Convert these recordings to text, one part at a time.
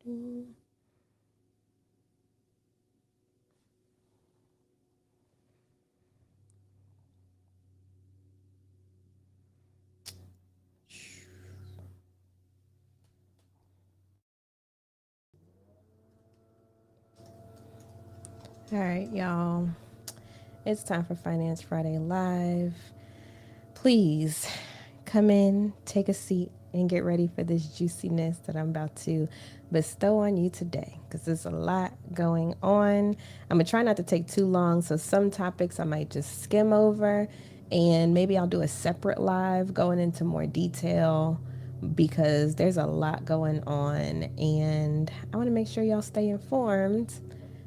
All right, y'all. It's time for Finance Friday Live. Please come in, take a seat, and get ready for this juiciness that I'm about to bestow on you today because there's a lot going on. I'm going to try not to take too long, so some topics I might just skim over, and maybe I'll do a separate live going into more detail because there's a lot going on, and I want to make sure y'all stay informed,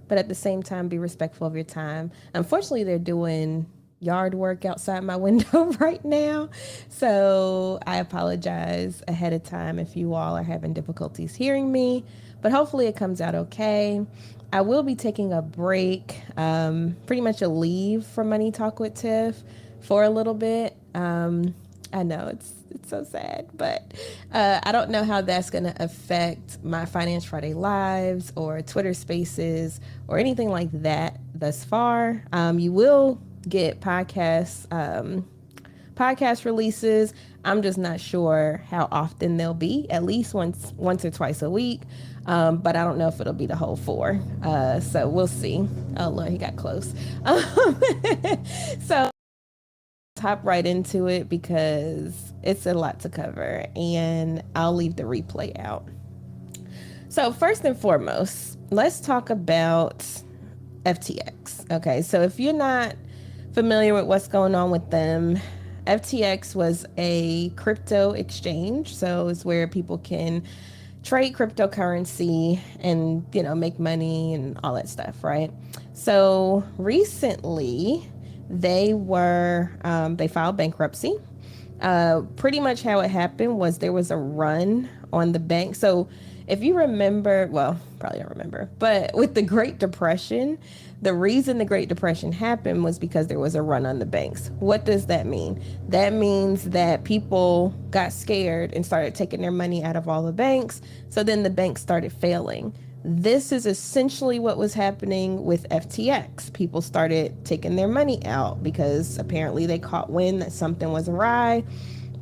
but at the same time, be respectful of your time. Unfortunately, they're doing yard work outside my window right now. So I apologize ahead of time if you all are having difficulties hearing me, but hopefully it comes out okay. I will be taking a break, pretty much a leave from Money Talk with Tiff for a little bit. I know it's so sad, but I don't know how that's going to affect my Finance Friday lives or Twitter Spaces or anything like that thus far. You will get podcast releases. I'm just not sure how often they'll be. At least once or twice a week. But I don't know if it'll be the whole 4. So we'll see. Oh Lord, he got close. So hop right into it because it's a lot to cover, and I'll leave the replay out. So first and foremost, let's talk about FTX. Okay, so if you're not familiar with what's going on with them, FTX was a crypto exchange. So it's where people can trade cryptocurrency and, make money and all that stuff, right? So recently they filed bankruptcy. Pretty much how it happened was there was a run on the bank. So if you remember, well, probably don't remember, but with the Great Depression, the reason the Great Depression happened was because there was a run on the banks. What does that mean? That means that people got scared and started taking their money out of all the banks. So then the banks started failing. This is essentially what was happening with FTX. People started taking their money out because apparently they caught wind that something was awry.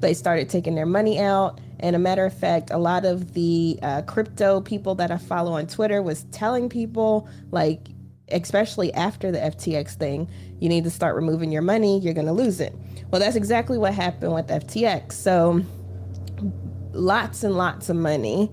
They started taking their money out. And a matter of fact, a lot of the crypto people that I follow on Twitter was telling people, like, especially after the FTX thing, you need to start removing your money. You're going to lose it. Well, that's exactly what happened with FTX. So lots and lots of money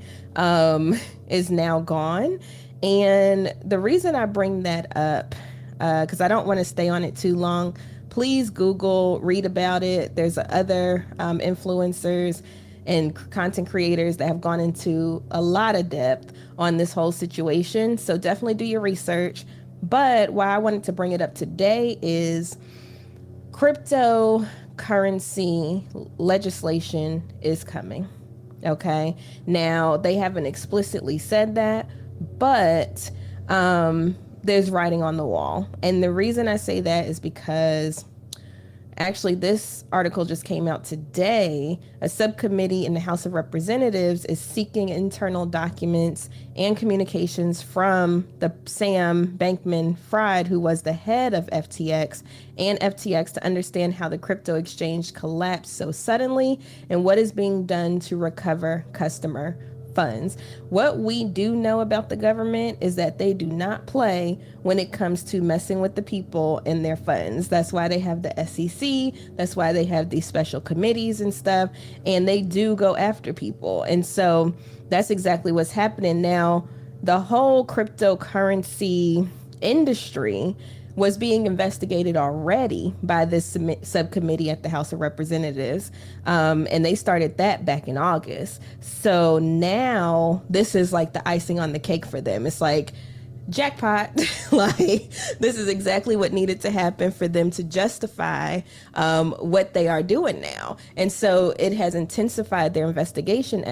is now gone. And the reason I bring that up, because I don't want to stay on it too long, please Google, read about it. There's other influencers and content creators that have gone into a lot of depth on this whole situation. So definitely do your research. But why I wanted to bring it up today is cryptocurrency legislation is coming. Okay. Now, they haven't explicitly said that, but there's writing on the wall. And the reason I say that is because actually, this article just came out today. A subcommittee in the House of Representatives is seeking internal documents and communications from the Sam Bankman-Fried, who was the head of FTX, and FTX to understand how the crypto exchange collapsed so suddenly and what is being done to recover customer funds. What we do know about the government is that they do not play when it comes to messing with the people and their funds. That's why they have the SEC. That's why they have these special committees and stuff. And they do go after people. And so that's exactly what's happening now. The whole cryptocurrency industry was being investigated already by this subcommittee at the House of Representatives. And they started that back in August. So now this is like the icing on the cake for them. It's like, jackpot. Like, this is exactly what needed to happen for them to justify what they are doing now. And so it has intensified their investigation,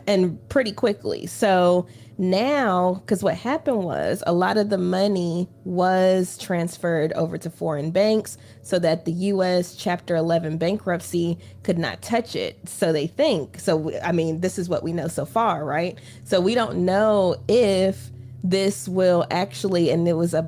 and pretty quickly. So Now, because what happened was a lot of the money was transferred over to foreign banks so that the US Chapter 11 bankruptcy could not touch it. So they think. So, I mean, this is what we know so far, right? So we don't know if this will actually, and it was a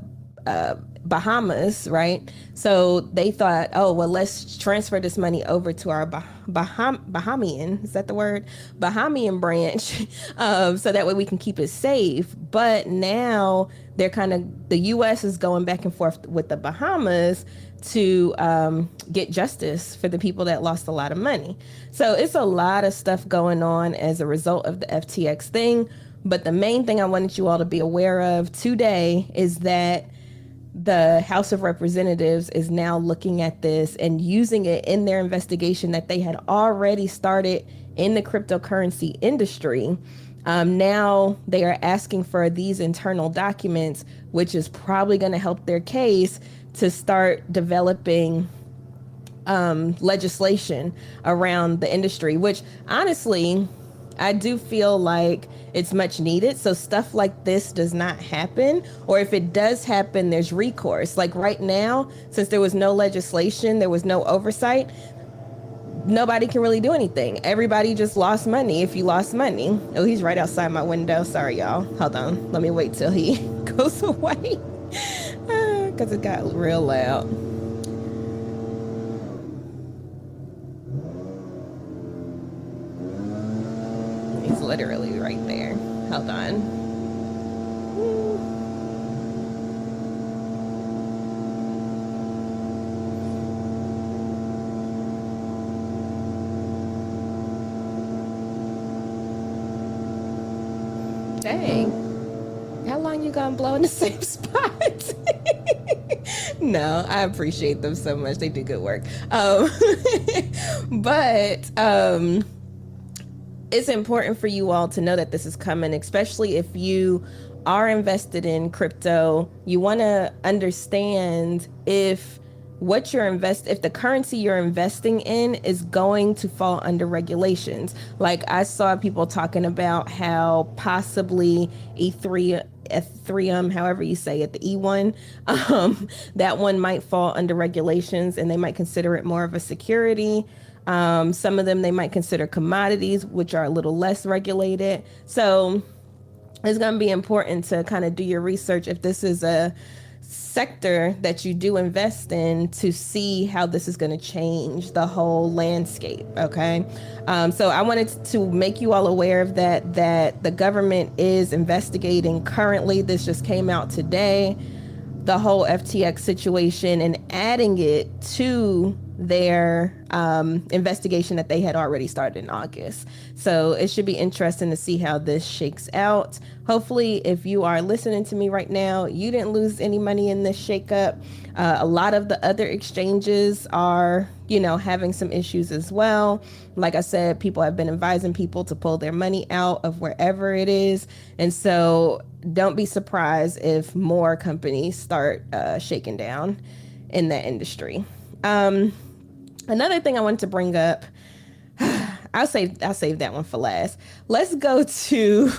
Bahamas, right? So they thought, oh, well, let's transfer this money over to our Bahamian, is that the word? Bahamian branch, so that way we can keep it safe. But now they're kind of, the U.S. is going back and forth with the Bahamas to get justice for the people that lost a lot of money. So it's a lot of stuff going on as a result of the FTX thing. But the main thing I wanted you all to be aware of today is that the House of Representatives is now looking at this and using it in their investigation that they had already started in the cryptocurrency industry. Now they are asking for these internal documents, which is probably going to help their case to start developing legislation around the industry, which honestly, I do feel like it's much needed. So stuff like this does not happen. Or if it does happen, there's recourse. Like right now, since there was no legislation, there was no oversight, nobody can really do anything. Everybody just lost money if you lost money. Oh, he's right outside my window. Sorry, y'all. Hold on. Let me wait till he goes away because it got real loud. He's literally right there. Hold on. Dang. How long you gonna blow in the same spot? No, I appreciate them so much. They do good work. But it's important for you all to know that this is coming, especially if you are invested in crypto. You want to understand if if the currency you're investing in is going to fall under regulations. Like I saw people talking about how possibly Ethereum, however you say it, the E1, that one might fall under regulations and they might consider it more of a security. Some of them they might consider commodities, which are a little less regulated. So it's going to be important to kind of do your research if this is a sector that you do invest in, to see how this is going to change the whole landscape. Okay. So I wanted to make you all aware of that the government is investigating currently. This just came out today, the whole FTX situation, and adding it to their investigation that they had already started in August. So it should be interesting to see how this shakes out. Hopefully, if you are listening to me right now, you didn't lose any money in this shakeup. A lot of the other exchanges are, having some issues as well. Like I said, people have been advising people to pull their money out of wherever it is. And so don't be surprised if more companies start shaking down in that industry. Another thing I wanted to bring up, I'll save that one for last. Let's go to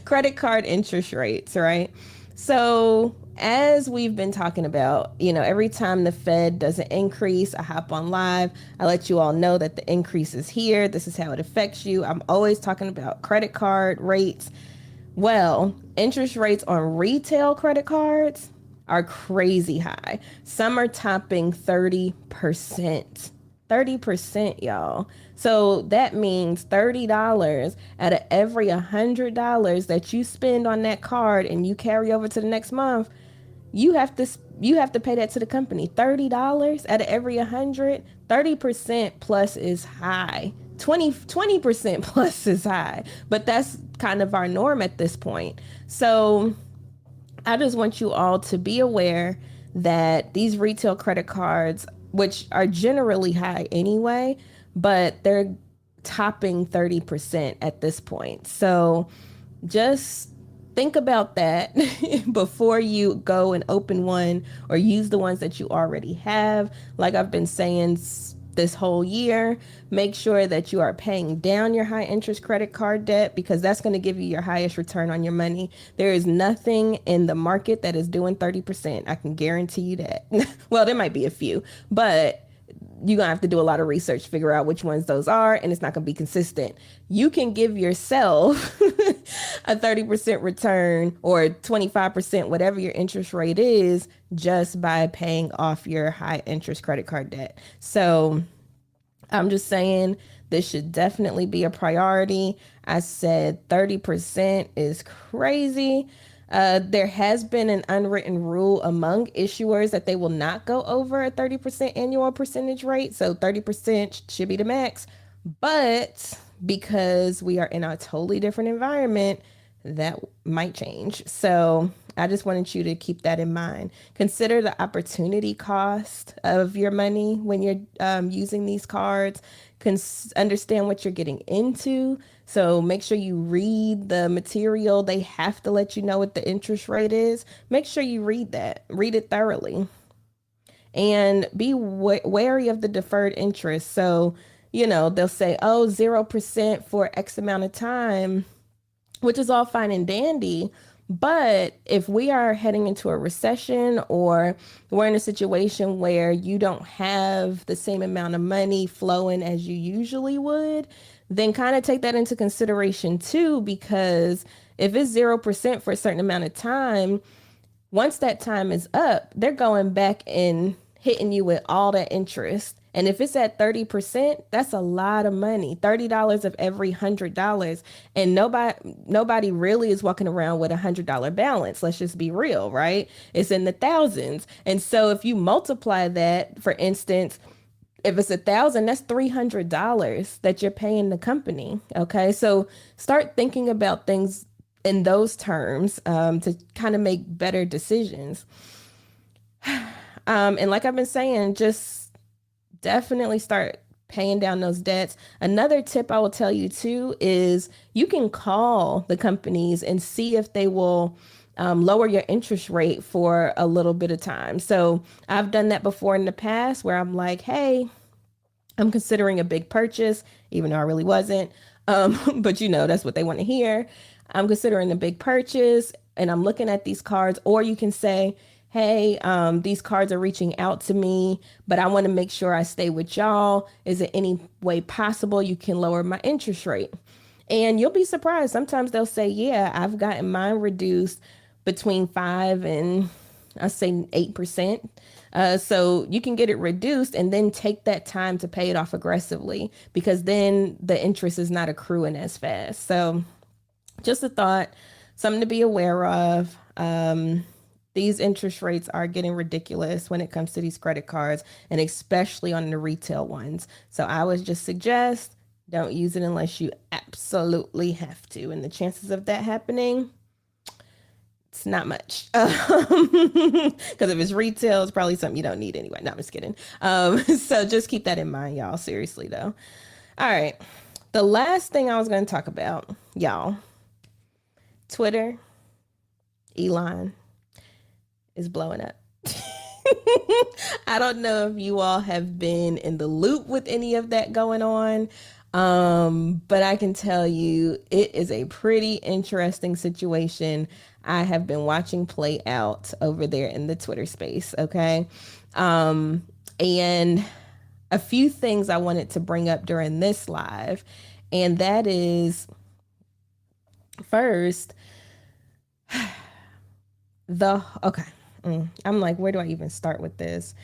credit card interest rates, right? So as we've been talking about, every time the Fed does an increase, I hop on live. I let you all know that the increase is here. This is how it affects you. I'm always talking about credit card rates. Well, interest rates on retail credit cards are crazy high. Some are topping 30%. 30%, y'all. So that means $30 out of every $100 that you spend on that card and you carry over to the next month, you have to pay that to the company. $30 out of every 100, 30% plus is high. 20% plus is high. But that's kind of our norm at this point. So I just want you all to be aware that these retail credit cards, which are generally high anyway, but they're topping 30% at this point. So just think about that before you go and open one or use the ones that you already have. Like I've been saying, this whole year. Make sure that you are paying down your high interest credit card debt because that's going to give you your highest return on your money. There is nothing in the market that is doing 30%. I can guarantee you that. Well, there might be a few, but you're going to have to do a lot of research to figure out which ones those are, and it's not going to be consistent. You can give yourself a 30% return or 25%, whatever your interest rate is, just by paying off your high interest credit card debt. So I'm just saying this should definitely be a priority. I said 30% is crazy. There has been an unwritten rule among issuers that they will not go over a 30% annual percentage rate. So 30% should be the max. But because we are in a totally different environment, that might change. So I just wanted you to keep that in mind. Consider the opportunity cost of your money when you're using these cards. Understand what you're getting into. So make sure you read the material. They have to let you know what the interest rate is. Make sure you read that. Read it thoroughly. And be wary of the deferred interest. So, they'll say, oh, 0% for X amount of time, which is all fine and dandy. But if we are heading into a recession or we're in a situation where you don't have the same amount of money flowing as you usually would, then kind of take that into consideration too, because if it's 0% for a certain amount of time, once that time is up, they're going back and hitting you with all that interest. And if it's at 30%, that's a lot of money. $30 of every $100. And nobody really is walking around with $100 balance. Let's just be real, right? It's in the thousands. And so if you multiply that, for instance, if it's 1,000, that's $300 that you're paying the company. Okay. So start thinking about things in those terms to kind of make better decisions. And like I've been saying, just definitely start paying down those debts. Another tip I will tell you too is you can call the companies and see if they will lower your interest rate for a little bit of time. So I've done that before in the past where I'm like, hey, I'm considering a big purchase, even though I really wasn't. But that's what they want to hear. I'm considering a big purchase and I'm looking at these cards. Or you can say, hey, these cards are reaching out to me, but I want to make sure I stay with y'all. Is there any way possible you can lower my interest rate? And you'll be surprised. Sometimes they'll say, yeah, I've gotten mine reduced between 5 and I say 8%. So you can get it reduced and then take that time to pay it off aggressively because then the interest is not accruing as fast. So just a thought, something to be aware of. These interest rates are getting ridiculous when it comes to these credit cards and especially on the retail ones. So I would just suggest don't use it unless you absolutely have to. And the chances of that happening, it's not much. Because if it's retail, it's probably something you don't need anyway. No, I'm just kidding. So just keep that in mind, y'all. Seriously, though. All right. The last thing I was going to talk about, y'all, Twitter, Elon is blowing up. I don't know if you all have been in the loop with any of that going on. But I can tell you it is a pretty interesting situation I have been watching play out over there in the Twitter space. Okay. And a few things I wanted to bring up during this live, and that is first, I'm like, where do I even start with this?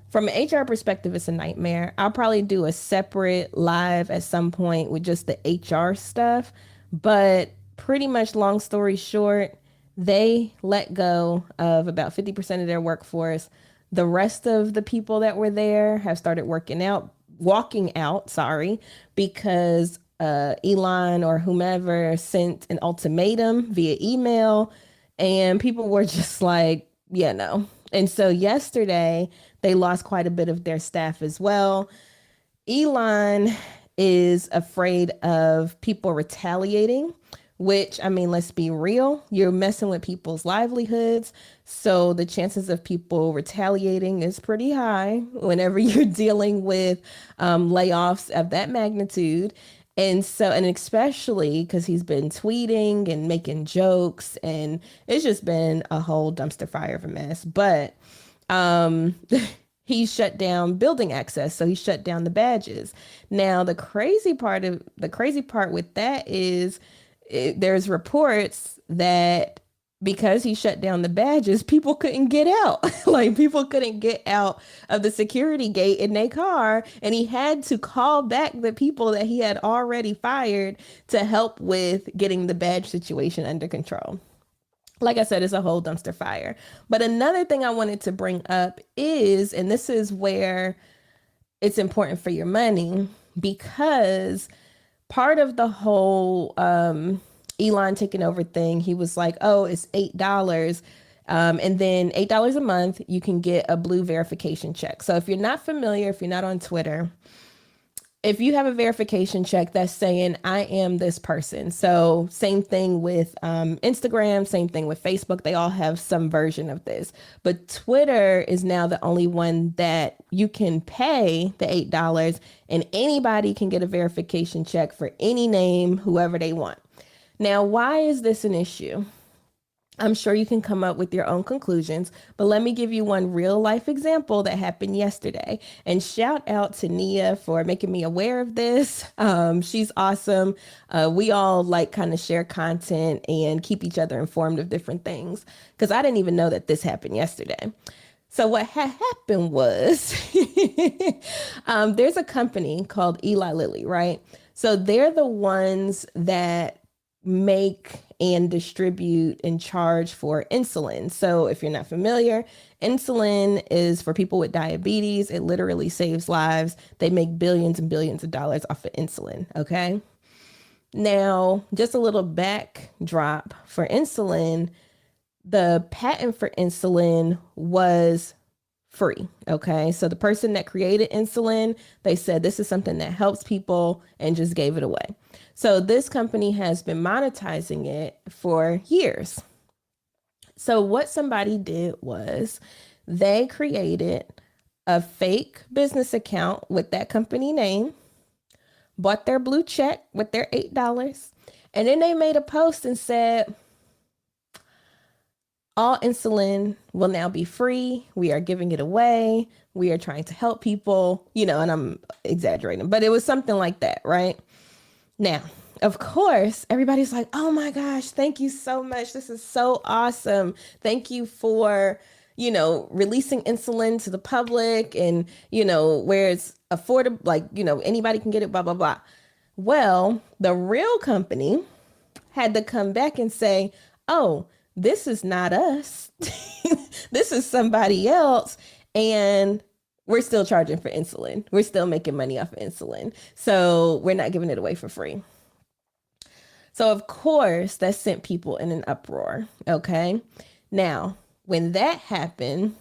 From an HR perspective, it's a nightmare. I'll probably do a separate live at some point with just the HR stuff. But pretty much, long story short, they let go of about 50% of their workforce. The rest of the people that were there have started walking out, because Elon or whomever sent an ultimatum via email. And people were just like, yeah, no. And so yesterday, they lost quite a bit of their staff as well. Elon is afraid of people retaliating which, I mean, let's be real, you're messing with people's livelihoods. So the chances of people retaliating is pretty high whenever you're dealing with layoffs of that magnitude. And so, and especially because he's been tweeting and making jokes, and it's just been a whole dumpster fire of a mess. But um, he shut down building access, so he shut down the badges. Now, the crazy part with that is there's reports that because he shut down the badges, people couldn't get out. Like people couldn't get out of the security gate in their car. And he had to call back the people that he had already fired to help with getting the badge situation under control. Like I said, it's a whole dumpster fire. But another thing I wanted to bring up is, and this is where it's important for your money, because part of the whole Elon taking over thing, he was like, oh, it's $8. And then $8 a month, you can get a blue verification check. So if you're not familiar, if you're not on Twitter, if you have a verification check that's saying, I am this person. So same thing with Instagram, same thing with Facebook. They all have some version of this. But Twitter is now the only one that you can pay the $8 and anybody can get a verification check for any name, whoever they want. Now, why is this an issue? I'm sure you can come up with your own conclusions, but let me give you one real life example that happened yesterday. And shout out to Nia for making me aware of this. She's awesome. We all like kind of share content and keep each other informed of different things, because I didn't even know that this happened yesterday. So what happened was there's a company called Eli Lilly, right? So they're the ones that make and distribute and charge for insulin. So if you're not familiar, insulin is for people with diabetes. It literally saves lives. They make billions and billions of dollars off of insulin. Okay. Now, just a little backdrop for insulin. The patent for insulin was free. Okay. So the person that created insulin, they said this is something that helps people and just gave it away. So this company has been monetizing it for years. So what somebody did was they created a fake business account with that company name, bought their blue check with their $8, and then they made a post and said, all insulin will now be free. We are giving it away. We are trying to help people, and I'm exaggerating, but it was something like that, right? Now, of course, everybody's like, oh my gosh, thank you so much. This is so awesome. Thank you for, releasing insulin to the public and, where it's affordable, like, anybody can get it, blah, blah, blah. Well, the real company had to come back and say, oh, this is not us. This is somebody else. And we're still charging for insulin. We're still making money off of insulin. So we're not giving it away for free. So of course that sent people in an uproar. Okay. Now, when that happened,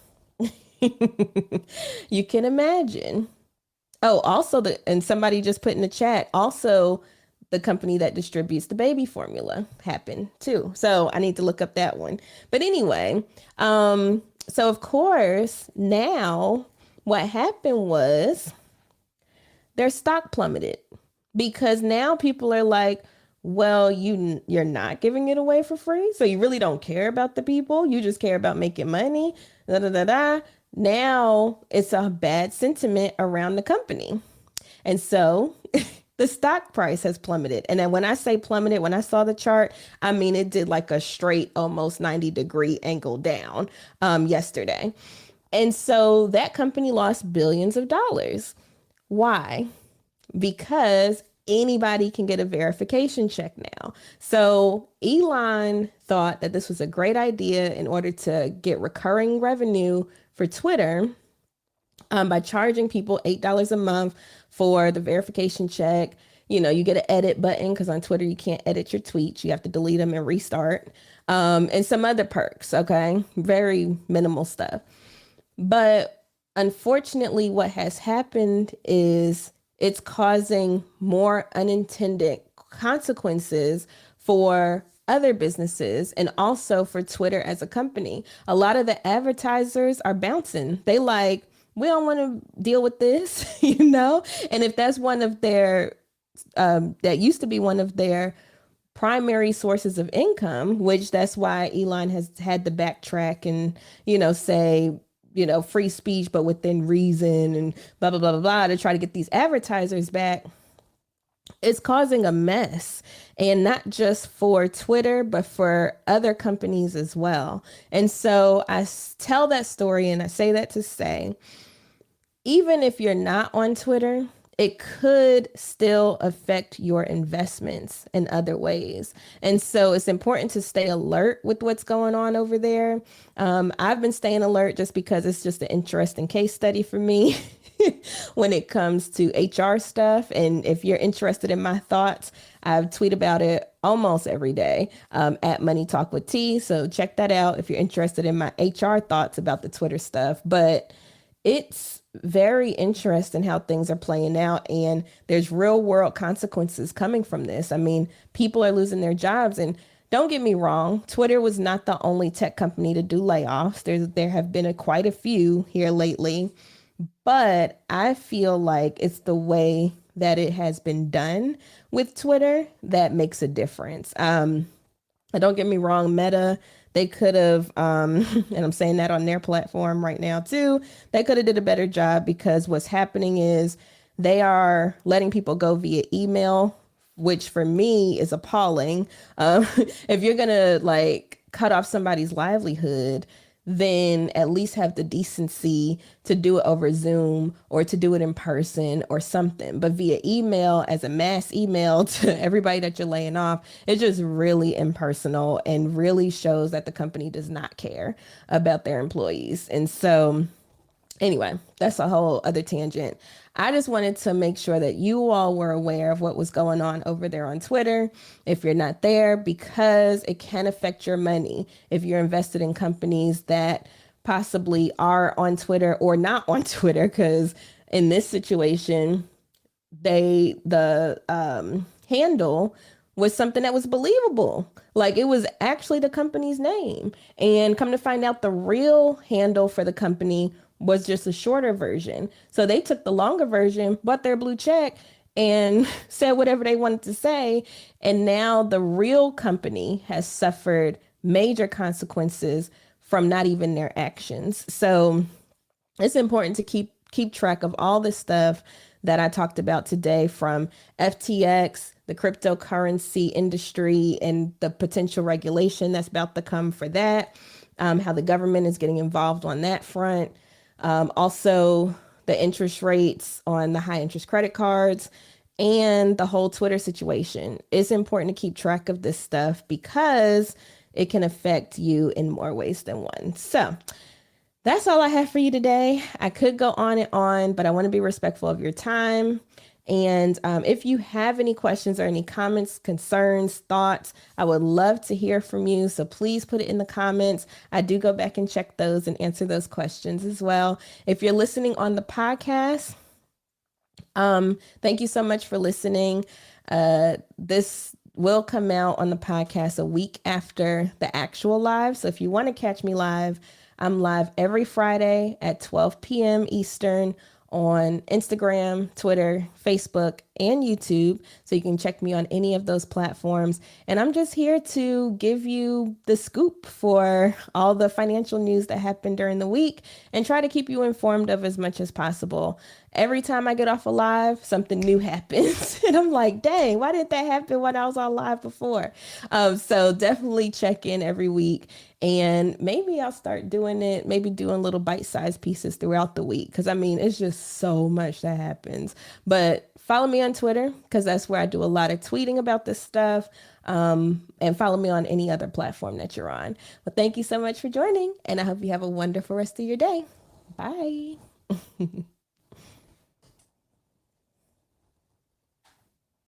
you can imagine. Oh, also and somebody just put in the chat, also the company that distributes the baby formula happened too. So I need to look up that one. But anyway, so of course now what happened was their stock plummeted, because now people are like, well, you're not giving it away for free. So you really don't care about the people. You just care about making money. Da, da, da, da. Now it's a bad sentiment around the company. And so the stock price has plummeted. And then when I say plummeted, when I saw the chart, I mean, it did like a straight, almost 90-degree angle down yesterday. And so that company lost billions of dollars. Why? Because anybody can get a verification check now. So Elon thought that this was a great idea in order to get recurring revenue for Twitter by charging people $8 a month for the verification check. You get an edit button, because on Twitter, you can't edit your tweets. You have to delete them and restart, and some other perks. Okay. Very minimal stuff. But unfortunately, what has happened is it's causing more unintended consequences for other businesses and also for Twitter as a company. A lot of the advertisers are bouncing. They like, we don't want to deal with this, you know? And if that's one of their, that used to be one of their primary sources of income, which that's why Elon has had to backtrack and, say, free speech, but within reason and blah, blah, blah, blah, blah, to try to get these advertisers back. It's causing a mess, and not just for Twitter, but for other companies as well. And so I tell that story and I say that to say, even if you're not on Twitter, it could still affect your investments in other ways. And so it's important to stay alert with what's going on over there. I've been staying alert just because it's just an interesting case study for me when it comes to HR stuff. And if you're interested in my thoughts, I tweet about it almost every day at Money Talk with T. So check that out if you're interested in my HR thoughts about the Twitter stuff. But it's very interesting how things are playing out, and there's real world consequences coming from this. I mean, people are losing their jobs, and don't get me wrong, Twitter was not the only tech company to do layoffs. There have been quite a few here lately, but I feel like it's the way that it has been done with Twitter that makes a difference. And don't get me wrong, Meta, they could have, and I'm saying that on their platform right now too, they could have did a better job, because what's happening is they are letting people go via email, which for me is appalling. If you're gonna like cut off somebody's livelihood, then at least have the decency to do it over Zoom or to do it in person or something. But via email, as a mass email to everybody that you're laying off, it's just really impersonal and really shows that the company does not care about their employees. And so anyway, that's a whole other tangent. I just wanted to make sure that you all were aware of what was going on over there on Twitter, if you're not there, because it can affect your money if you're invested in companies that possibly are on Twitter or not on Twitter. Because in this situation, the handle was something that was believable. Like, it was actually the company's name. And come to find out, the real handle for the company was just a shorter version. So they took the longer version, bought their blue check, and said whatever they wanted to say. And now the real company has suffered major consequences from not even their actions. So it's important to keep track of all this stuff that I talked about today, from FTX, the cryptocurrency industry, and the potential regulation that's about to come for that, how the government is getting involved on that front. Also, the interest rates on the high interest credit cards, and the whole Twitter situation. It's important to keep track of this stuff because it can affect you in more ways than one. So that's all I have for you today. I could go on and on, but I want to be respectful of your time. And if you have any questions or any comments, concerns, thoughts, I would love to hear from you. So please put it in the comments. I do go back and check those and answer those questions as well. If you're listening on the podcast, thank you so much for listening. This will come out on the podcast a week after the actual live. So if you want to catch me live, I'm live every Friday at 12 p.m. Eastern on Instagram, Twitter, Facebook, and YouTube. So you can check me on any of those platforms. And I'm just here to give you the scoop for all the financial news that happened during the week and try to keep you informed of as much as possible. Every time I get off a live, something new happens. And I'm like, dang, why did that happen when I was on live before? So definitely check in every week. And maybe I'll start doing it, maybe doing little bite-sized pieces throughout the week. Because, I mean, it's just so much that happens. But follow me on Twitter, because that's where I do a lot of tweeting about this stuff. And follow me on any other platform that you're on. Well, thank you so much for joining. And I hope you have a wonderful rest of your day. Bye.